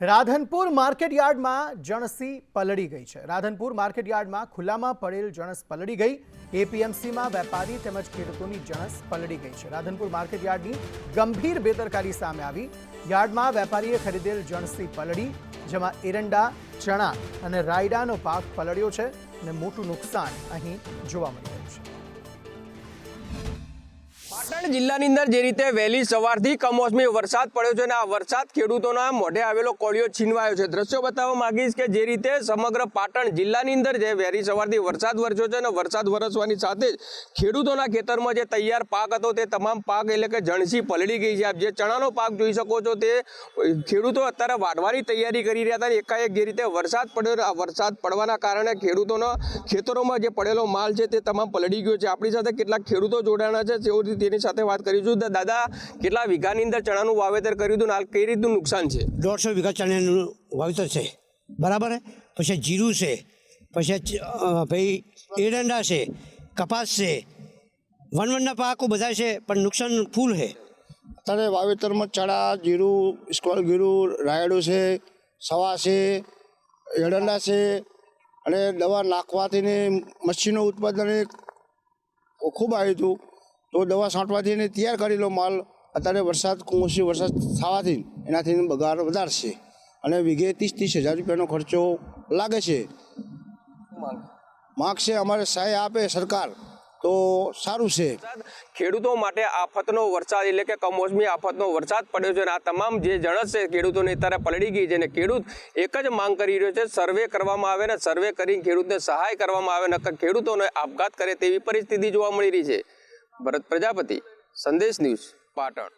રાધનપુર માર્કેટયાર્ડમાં જણસી પલળી ગઈ છે। રાધનપુર માર્કેટયાર્ડમાં ખુલ્લામાં પડેલ જણસ પલળી ગઈ। એપીએમસીમાં વેપારી તેમજ ખેડૂતોની જણસ પલળી ગઈ છે। રાધનપુર માર્કેટયાર્ડની ગંભીર બેદરકારી સામે આવી। યાર્ડમાં વેપારીએ ખરીદેલ જણસી પલળી, જેમાં એરંડા, ચણા અને રાયડાનો પાક પલળ્યો છે અને મોટું નુકસાન અહીં જોવા મળી રહ્યું છે। પાટણ જિલ્લાની અંદર જે રીતે વહેલી સવારથી કમોસમી વરસાદ પડ્યો છે અને આ વરસાદ ખેડૂતોના મોઢે આવેલો કોળિયો છીનવાયો છે। દ્રશ્યો બતાવવા માંગીશ કે જે રીતે સમગ્ર પાટણ જિલ્લાની અંદર જે વહેલી સવારથી વરસાદ વરસ્યો છે અને વરસાદ વરસવાની સાથે જ ખેડૂતોના ખેતરમાં જે તૈયાર પાક હતો તે તમામ પાક એટલે કે જણસી પલળી ગઈ છે। આપ જે ચણાનો પાક જોઈ શકો છો તે ખેડૂતો અત્યારે વાઢવાની તૈયારી કરી રહ્યા હતા। એકાએક જે રીતે વરસાદ પડ્યો, આ વરસાદ પડવાના કારણે ખેડૂતોના ખેતરોમાં જે પડેલો માલ છે તે તમામ પલળી ગયો છે। આપણી સાથે કેટલાક ખેડૂતો જોડાણા છે, તેની સાથે વાત કરીશું। દાદા, કેટલા વીઘાની અંદર ચણાનું વાવેતર કર્યું હતું, હાલ કઈ રીતનું નુકસાન છે? 150 વીઘા ચણાનું વાવેતર છે, બરાબર છે। પછી જીરું છે, પછી ભાઈ એરંડા છે, કપાસ છે, વનવનના પાકો બધા છે, પણ નુકસાન ફૂલ છે। અત્યારે વાવેતરમાં ચણા, જીરું, સ્કોલ જીરું, રાયડો છે, સવા છે, એરંડા છે અને દવા નાખવાથી મચ્છીનું ઉત્પાદન ખૂબ આવ્યું હતું, તો દવા છાંટવાથી તૈયાર કરેલો માલ અત્યારે કમોસમી વરસાદ થવાથી એનાથી બગાડ વધારશે અને વીઘે 30-30 હજાર રૂપિયાનો ખર્ચો લાગે છે। માંગ છે અમારે સહાય આપે સરકાર તો સારું છે। ખેડૂતો માટે આફતનો વરસાદ એટલે કે કમોસમી આફતનો વરસાદ પડ્યો છે અને આ તમામ જે જણસ છે ખેડૂતોને અત્યારે પલળી ગઈ છે અને ખેડૂત એક જ માંગ કરી રહ્યો છે, સર્વે કરવામાં આવે ને સર્વે કરીને ખેડૂતને સહાય કરવામાં આવે ને ખેડૂતોને આપઘાત કરે તેવી પરિસ્થિતિ જોવા મળી રહી છે। ભરત પ્રજાપતિ, સંદેશ ન્યૂઝ, પાટણ।